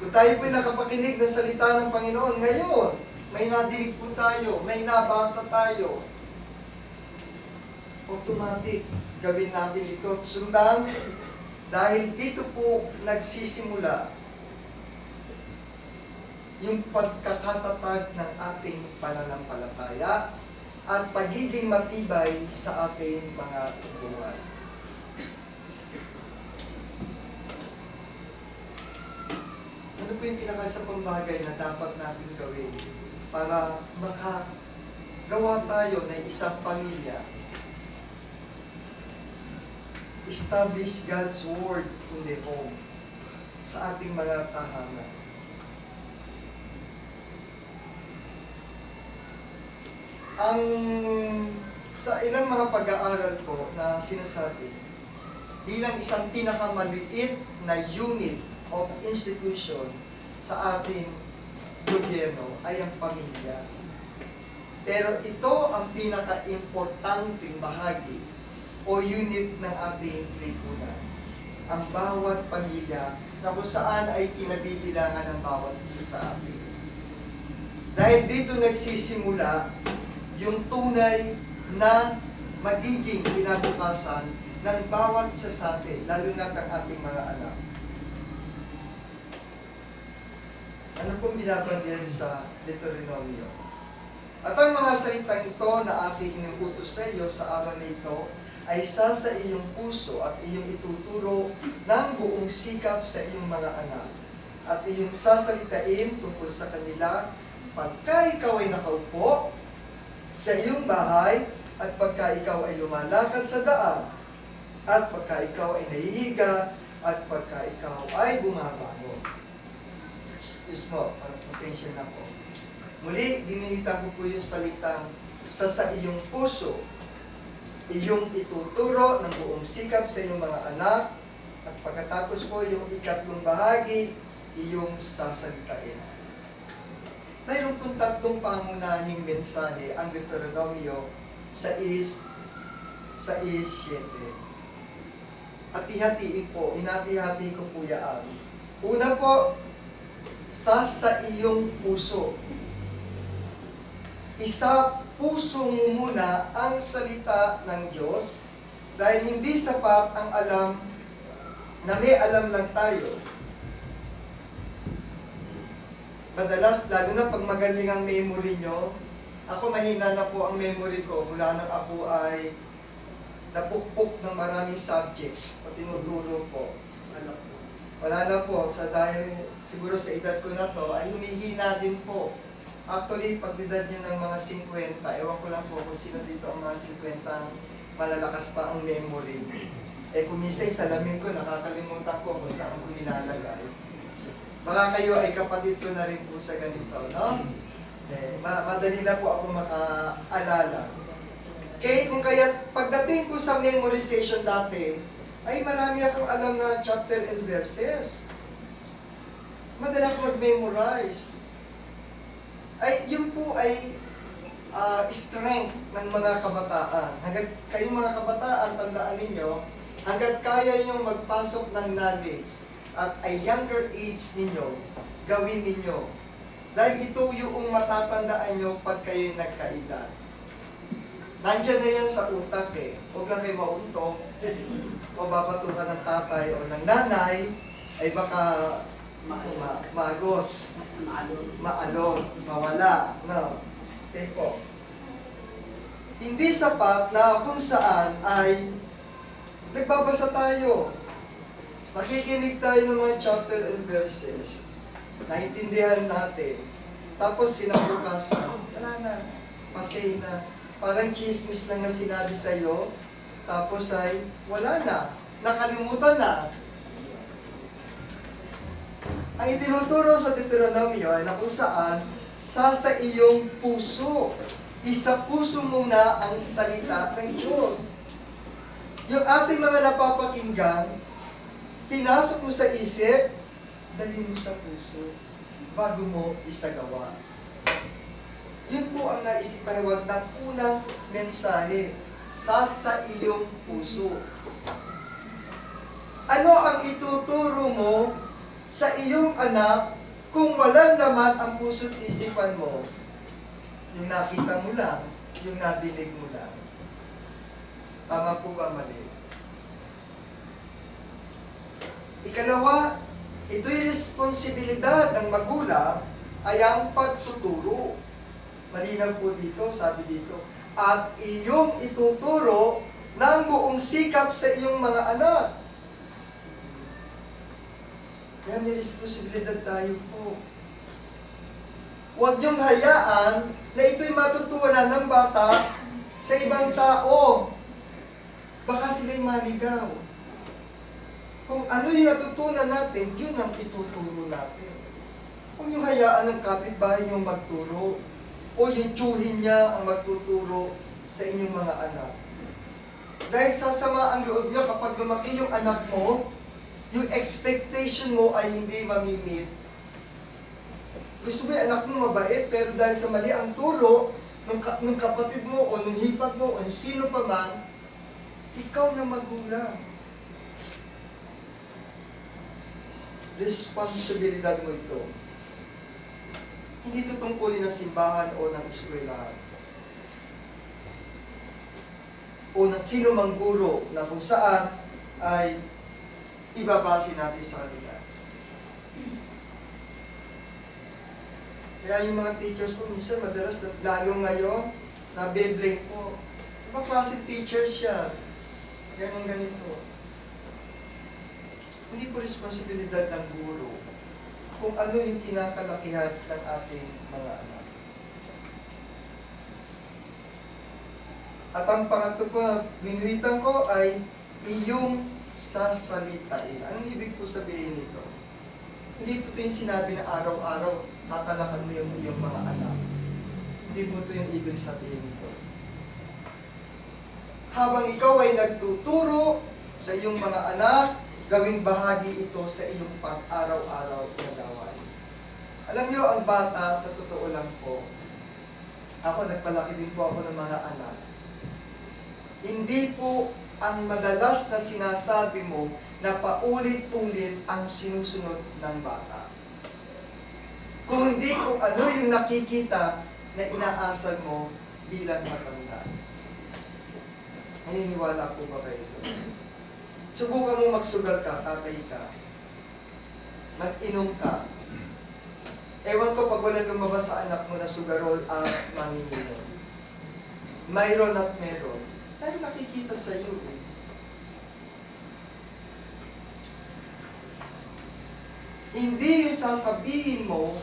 Kung tayo po'y nakapakinig ng salita ng Panginoon ngayon, may nadinig po tayo, may nabasa tayo, automatic, gawin natin ito. Sundan, dahil dito po nagsisimula yung pagkakatatag ng ating pananampalataya at pagiging matibay sa ating mga buhay. Ano po yung pinakasapang bagay na dapat natin gawin para makagawa tayo ng isang pamilya? Establish God's Word in the home, sa ating mga tahanan. Sa ilang mga pag-aaral po na sinasabi, bilang isang pinakamaliit na unit of institution sa ating gobyerno ay ang pamilya. Pero ito ang pinaka-importanting bahagi o unit ng ating lipunan. Ang bawat pamilya na kung saan ay kinabibilangan ng bawat isa sa atin. Dahil dito nagsisimula yung tunay na magiging kinabukasan ng bawat isa sa atin, lalo na ng ating mga anak. Ano pong binabanggit sa Deuteronomio? At ang mga salitang ito na ating inuutos sa iyo sa araw na ito ay sa iyong puso at iyong ituturo ng buong sikap sa iyong mga anak. At iyong sasalitain tungkol sa kanila pagka ikaw ay nakaupo sa iyong bahay at pagka ikaw ay lumalakad sa daan at pagka ikaw ay nahihiga at pagka ikaw ay bumabangon. Excuse mo, pasensya na po. Muli, dinihita ko po yung salitang sa iyong puso, iyong ituturo ng buong sikap sa iyong mga anak, at pagkatapos po yung ikatlong bahagi, iyong sasalitain. Mayroon pong tatlong pangunahing mensahe ang Deuteronomio 6:7. At ihatiin po, inati-hati ko po yan. Una po, sa iyong puso. Isa puso mo muna ang salita ng Diyos dahil hindi sapat ang alam na may alam lang tayo. Madalas, lalo na pag magaling ang memory nyo, ako mahina na po ang memory ko mula nang ako ay napukpok ng maraming subjects o tinuturo po. Wala na po, dahil siguro sa edad ko na to, ay humihina din po. Actually, pag edad nyo ng mga 50, ewan ko lang po kung sino dito ang mga 50 malalakas pa ang memory. Kung minsan salamin ko, nakakalimutan ko kung saan ko nilalagay. Baka kayo ay kapatid ko na rin po sa ganito, no? Madali na po ako makaalala. Kung kaya pagdating ko sa memorization dati, ay marami akong alam na chapter and verses. Madali ako mag-memorize. Yun po ay strength ng mga kabataan. Hanggat kayong mga kabataan, tandaan ninyo, hanggat kaya nyo magpasok ng knowledge at ay younger age ninyo, gawin ninyo. Dahil ito yung matatandaan nyo pag kayo'y nagkaedad. Nandiyan na yan sa utak eh. Huwag lang kayo mauntok o babatukan ng tatay o ng nanay, ay baka maagos, maalon, mawala. No. Okay po. Hindi sapat na kung saan ay nagbabasa tayo. Nakikinig tayo ng mga chapter and verses. Naintindihan natin. Tapos kinabukasan, wala na. Pasay na. Parang chismis lang na sinabi sa'yo. Tapos ay wala na. Nakalimutan na. Ang itinuturo sa Deuteronomio ay na kung saan sa iyong puso. Isa puso muna ang salita ng Diyos. Yung ating mga napapakinggan, pinasok mo sa isip, dali mo sa puso bago mo isagawa. Yun po ang naisipahawag ng unang mensahe, sa iyong puso. Ano ang ituturo mo sa iyong anak kung walang laman ang puso't isipan mo? Yung nakita mo lang, yung nadinig mo lang. Tama po ba mali? Ikalawa, ito'y responsibilidad ng magulang ay ang pagtuturo. Malinaw po dito, sabi dito, at iyong ituturo ng buong sikap sa iyong mga anak. Kaya may responsibilidad tayo po. Huwag niyong hayaan na ito'y matutunan ng bata sa ibang tao. Baka sila'y maligaw. Kung ano yung natutunan natin, yun ang ituturo natin. Huwag niyong hayaan ng kapitbahay niyong magturo o yung tiyuhin niya ang magtuturo sa inyong mga anak. Dahil sasama ang loob niyo kapag lumaki yung anak mo, yung expectation mo ay hindi mamimit. Gusto mo yung anak mo mabait, pero dahil sa mali ang turo ng kapatid mo o ng hipag mo o sino pa man, ikaw na magulang. Responsibilidad mo ito. Hindi ito tungkulin ng simbahan o ng eskwelahan. O ng sino mang guro na kung saan ay ibabase natin sa kanila. Kaya yung mga teachers po, minsan madalas, lalo ngayon, nabe-blame po. Ibang klase teachers siya. Ganun ganito. Hindi po responsibilidad ng guro kung ano yung kinakalakihan ng ating mga anak. At ang pangatlo po na binuhitan ko ay iyong sasalitain. Anong ibig po sabihin nito? Hindi po ito yung sinabi na araw-araw tatalakan mo yung iyong mga anak. Hindi po ito yung ibig sabihin nito. Habang ikaw ay nagtuturo sa iyong mga anak, gawing bahagi ito sa iyong pang-araw-araw na gawain. Alam niyo, ang bata, sa totoo lang po, ako nagpalaki din po ako ng mga anak. Hindi po ang madalas na sinasabi mo na paulit-ulit ang sinusunod ng bata. Kung hindi kung ano yung nakikita na inaasal mo bilang matanda. Naniniwala po ba kayo doon? Subukan mo magsugal ka, tatay ka. Mag-inom ka. Ewan ko pag wala lumabas sa anak mo na sugarol at manginginom. Mayroon at meron. Dahil nakikita sa iyo eh. Hindi yung sasabihin mo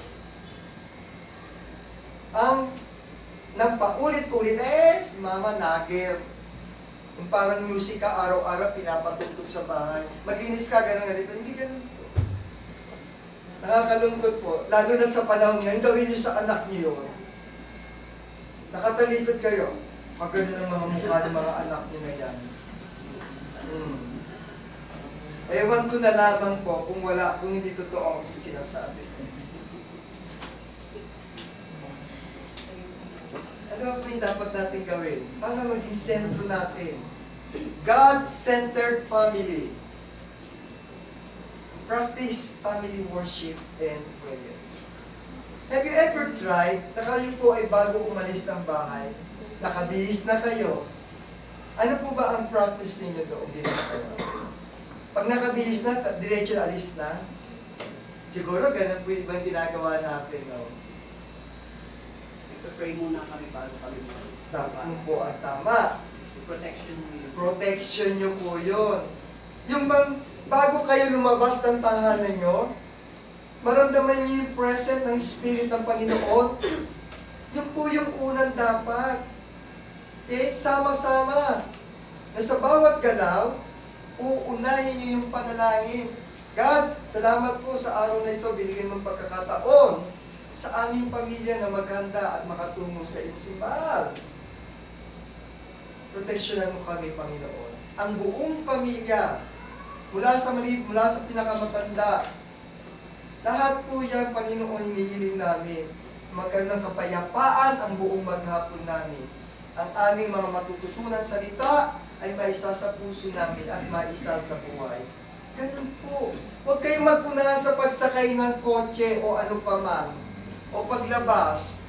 ang nang paulit-ulit, si mama nagger. Yung parang music ka, araw-araw pinapatugtog sa bahay. Maglinis ka, gano'n ganito. Hindi ganun po. Nakakalungkot po. Lalo na sa panahon ngayon, gawin niyo sa anak niyo yun. Nakatalikod kayo. Magano ng mga mukha ng mga anak niyo na yan. Ewan ko na lamang po kung hindi totoo ang sinasabi. Ano ba yung dapat natin gawin? Para maging sentro natin. God-centered family. Practice family worship and prayer. Have you ever tried na kayo po ay bago umalis ng bahay, nakabihis na kayo? Ano po ba ang practice ninyo doon ginagawa? Pag nakabihis na, diretso na alis na, siguro ganun po ibang ginagawa natin, no? Pray muna kami bago kami malis. Yun po ang tama. Protection mo yun. Protection nyo po yun. Yung bang, bago kayo lumabas ng tahanan nyo, maramdaman nyo yung present ng Spirit ng Panginoon. Yun po yung unang dapat. Okay? Sama-sama. Na sa bawat galaw, uunahin nyo yung panalangin. God, salamat po sa araw na ito, binigyan mong pagkakataon sa aming pamilya na maghanda at makatungo sa iyong simbahan. Proteksyonan mo kami, Panginoon. Ang buong pamilya, mula sa maliit, mula sa pinakamatanda, lahat po yan, Panginoon, hinihiling namin. Magkaroon ng kapayapaan ang buong maghapon namin. Ang aming mga matututunan salita ay maisa sa puso namin at maisa sa buhay. Ganun po. Huwag kayong magpunahan sa pagsakay ng kotse o ano pa man. O paglabas.